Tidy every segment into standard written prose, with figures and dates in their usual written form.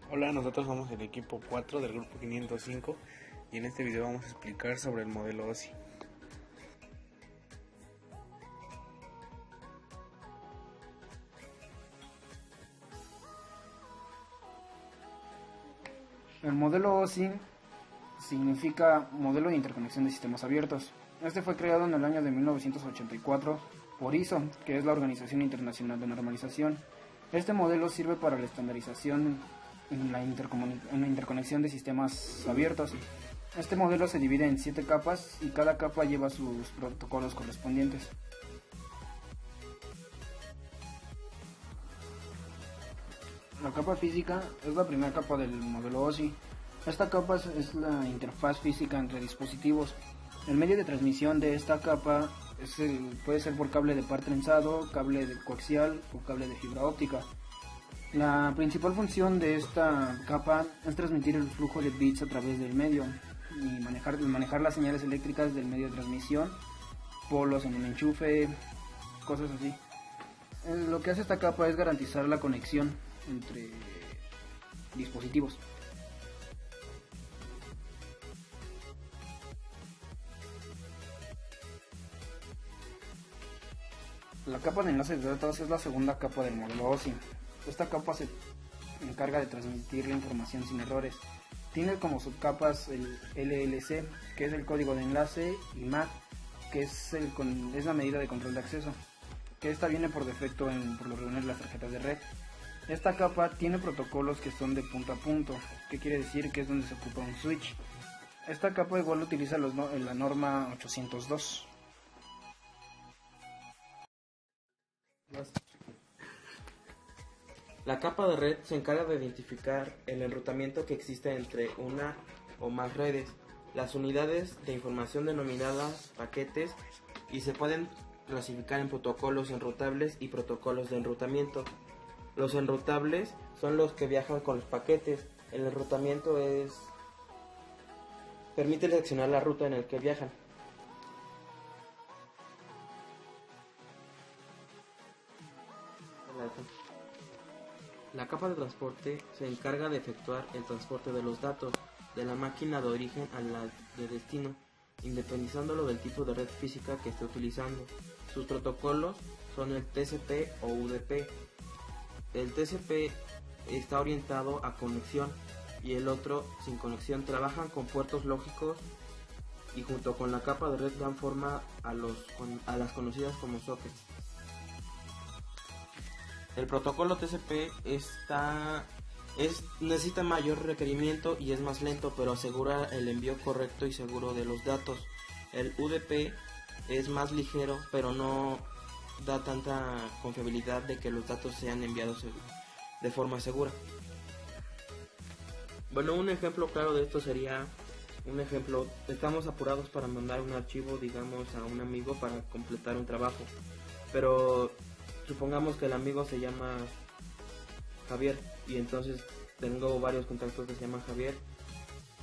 Hola, nosotros somos el equipo 4 del grupo 505 y en este video vamos a explicar sobre el modelo OSI. El modelo OSI significa Modelo de Interconexión de Sistemas Abiertos. Este fue creado en el año de 1984 por ISO, que es la Organización Internacional de Normalización. Este modelo sirve para la estandarización en la interconexión de sistemas abiertos. Este modelo se divide en 7 capas y cada capa lleva sus protocolos correspondientes. La capa física es la primera capa del modelo OSI. Esta capa es la interfaz física entre dispositivos. El medio de transmisión de esta capa puede ser por cable de par trenzado, cable de coaxial o cable de fibra óptica. La principal función de esta capa es transmitir el flujo de bits a través del medio y manejar las señales eléctricas del medio de transmisión, polos en un enchufe, cosas así. Lo que hace esta capa es garantizar la conexión entre dispositivos. La capa de enlaces de datos es la segunda capa del modelo OSI. Esta capa se encarga de transmitir la información sin errores. Tiene como subcapas el LLC, que es el código de enlace, y MAC, que es la medida de control de acceso, que esta viene por defecto por lo regular en las tarjetas de red. Esta capa tiene protocolos que son de punto a punto, que quiere decir que es donde se ocupa un switch. Esta capa igual utiliza la norma 802. La capa de red se encarga de identificar el enrutamiento que existe entre una o más redes, las unidades de información denominadas paquetes, y se pueden clasificar en protocolos enrutables y protocolos de enrutamiento. Los enrutables son los que viajan con los paquetes. El enrutamiento permite seleccionar la ruta en la que viajan. La capa de transporte se encarga de efectuar el transporte de los datos de la máquina de origen a la de destino, independizándolo del tipo de red física que esté utilizando. Sus protocolos son el TCP o UDP. El TCP está orientado a conexión y el otro sin conexión. Trabajan con puertos lógicos y junto con la capa de red dan forma a las conocidas como sockets. El protocolo TCP necesita mayor requerimiento y es más lento, pero asegura el envío correcto y seguro de los datos. El UDP es más ligero, pero no da tanta confiabilidad de que los datos sean enviados de forma segura. Bueno, un ejemplo claro de esto sería estamos apurados para mandar un archivo, digamos, a un amigo para completar un trabajo, pero supongamos que el amigo se llama Javier y entonces tengo varios contactos que se llaman Javier,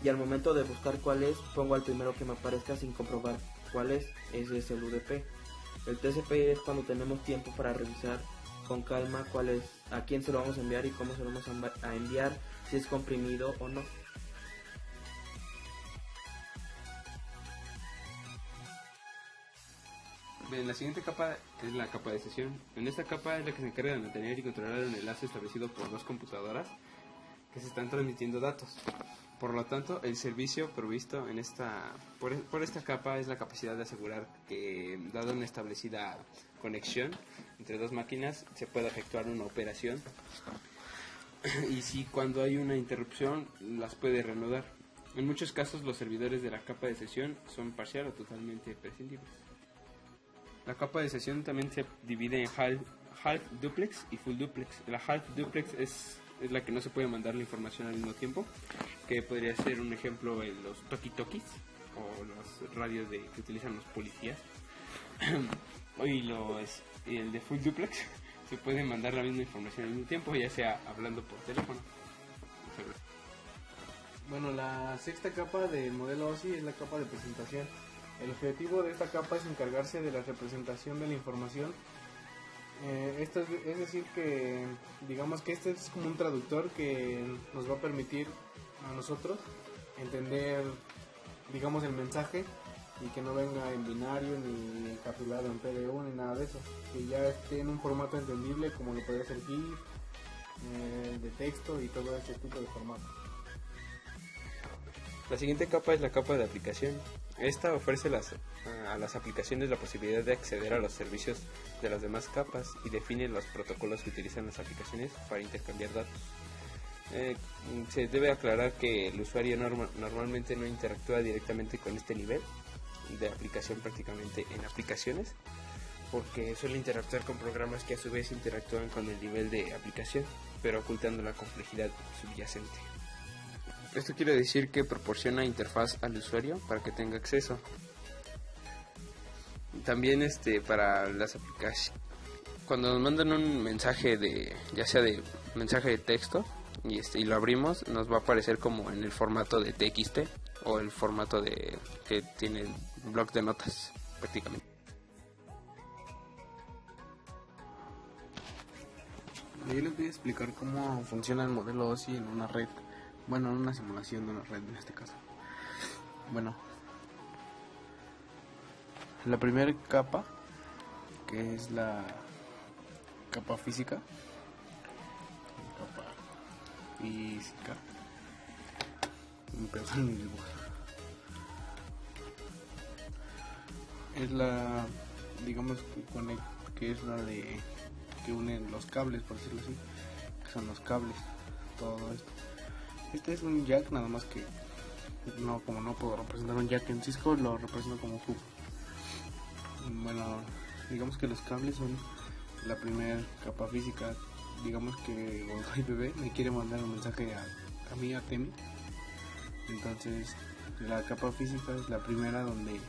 y al momento de buscar cuál es, pongo al primero que me aparezca sin comprobar cuál es. Ese es el UDP. El TCP es cuando tenemos tiempo para revisar con calma a quién se lo vamos a enviar y cómo se lo vamos a enviar, si es comprimido o no. Bien, la siguiente capa es la capa de sesión. En esta capa es la que se encarga de mantener y controlar el enlace establecido por dos computadoras que se están transmitiendo datos. Por lo tanto, el servicio provisto por esta capa es la capacidad de asegurar que, dada una establecida conexión entre dos máquinas, se pueda efectuar una operación y si cuando hay una interrupción las puede reanudar. En muchos casos los servidores de la capa de sesión son parcial o totalmente prescindibles. La capa de sesión también se divide en half duplex y full duplex. La half duplex es la que no se puede mandar la información al mismo tiempo, que podría ser un ejemplo en los talkie-talkies o los radios que utilizan los policías. Y el de full duplex se puede mandar la misma información al mismo tiempo, ya sea hablando por teléfono. Bueno, la sexta capa del modelo OSI es la capa de presentación. El objetivo de esta capa es encargarse de la representación de la información Esto es decir que, digamos que este es como un traductor que nos va a permitir a nosotros entender, digamos, el mensaje y que no venga en binario ni encapsulado en PDU ni nada de eso, que ya esté en un formato entendible como lo podría ser GIF, de texto y todo ese tipo de formato. La siguiente capa es la capa de aplicación. Esta ofrece a las aplicaciones la posibilidad de acceder a los servicios de las demás capas y define los protocolos que utilizan las aplicaciones para intercambiar datos. Se debe aclarar que el usuario normalmente no interactúa directamente con este nivel de aplicación prácticamente en aplicaciones, porque suele interactuar con programas que a su vez interactúan con el nivel de aplicación, pero ocultando la complejidad subyacente. Esto quiere decir que proporciona interfaz al usuario para que tenga acceso. También para las aplicaciones, cuando nos mandan un mensaje ya sea de mensaje de texto y lo abrimos, nos va a aparecer como en el formato de TXT o el formato que tiene el bloc de notas prácticamente. Yo les voy a explicar cómo funciona el modelo OSI en una red. Bueno, en una simulación de una red en este caso. Bueno, la primera capa, que es la capa física, perdón, el dibujo. Es la, digamos que es la de que unen los cables, por decirlo así, que son los cables, todo esto. Este es un jack, nada más que como no puedo representar un jack en Cisco, lo represento como hub. Bueno, digamos que los cables son la primera capa física. Digamos que Wi-Fi me quiere mandar un mensaje a mí, a Temi. Entonces la capa física es la primera donde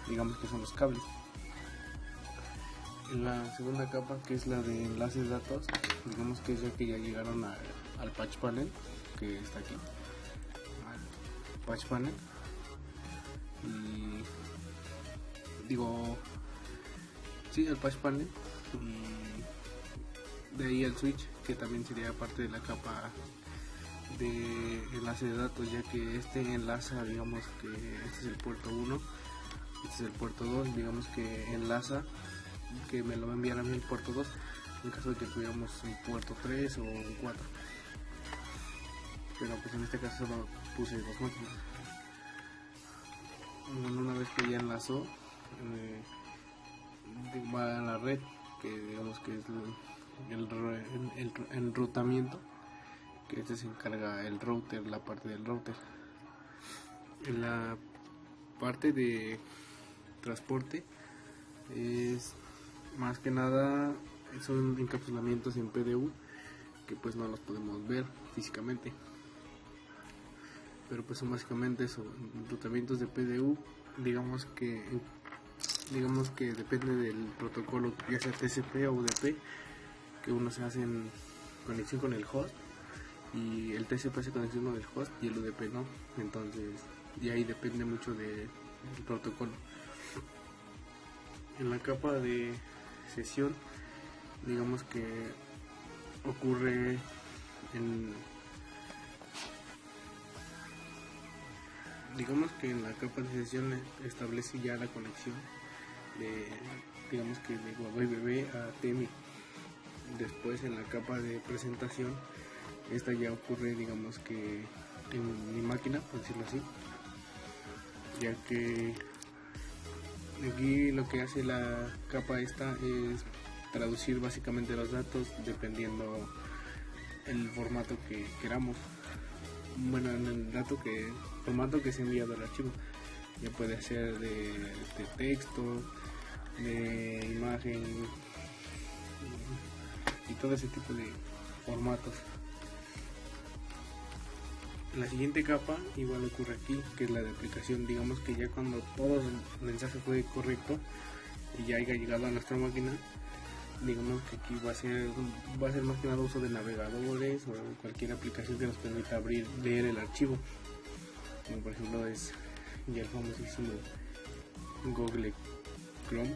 digamos que son los cables. En la segunda capa, que es la de enlaces de datos, digamos que es ya que ya llegaron al patch panel, que está aquí, al patch panel, y al patch panel, y de ahí el switch, que también sería parte de la capa de enlace de datos, ya que este enlaza, digamos que este es el puerto 1, este es el puerto 2, digamos que enlaza, que me lo va a enviar a mí el puerto 2 en caso de que tuviéramos un puerto 3 o un 4, pero pues en este caso solo puse dos máquinas. Una vez que ya enlazó, va a la red, que digamos que es el enrutamiento, que este se encarga el router, la parte del router. En la parte de transporte es más que nada son encapsulamientos en PDU, que pues no los podemos ver físicamente, pero pues son básicamente eso, enrutamientos de PDU. Digamos que depende del protocolo, ya sea TCP o UDP, que uno se hace en conexión con el host, y el TCP hace conexión con el host y el UDP no, entonces y ahí depende mucho del protocolo. En la capa de sesión, digamos que ocurre en la capa de sesión establece ya la conexión de, digamos que de Huawei a Temi. Después en la capa de presentación, esta ya ocurre, digamos que en mi máquina, por decirlo así, ya que aquí lo que hace la capa esta es traducir básicamente los datos dependiendo el formato que queramos. Bueno, en el formato que se ha enviado al archivo, ya puede ser de texto, de imagen y todo ese tipo de formatos. La siguiente capa igual ocurre aquí, que es la de aplicación. Digamos que ya cuando todo el mensaje fue correcto y ya haya llegado a nuestra máquina, digamos que aquí va a ser más que nada uso de navegadores o cualquier aplicación que nos permita leer el archivo, como por ejemplo es ya el famosísimo Google Chrome.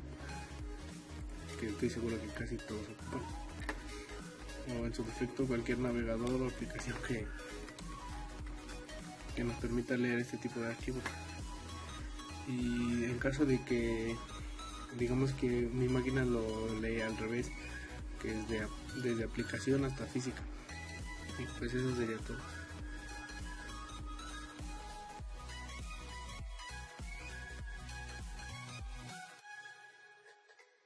que estoy seguro que casi todos ocupan, o en su defecto cualquier navegador o aplicación que nos permita leer este tipo de archivos. Y en caso de que digamos que mi máquina lo lee al revés, que es desde aplicación hasta física. Y pues eso sería todo.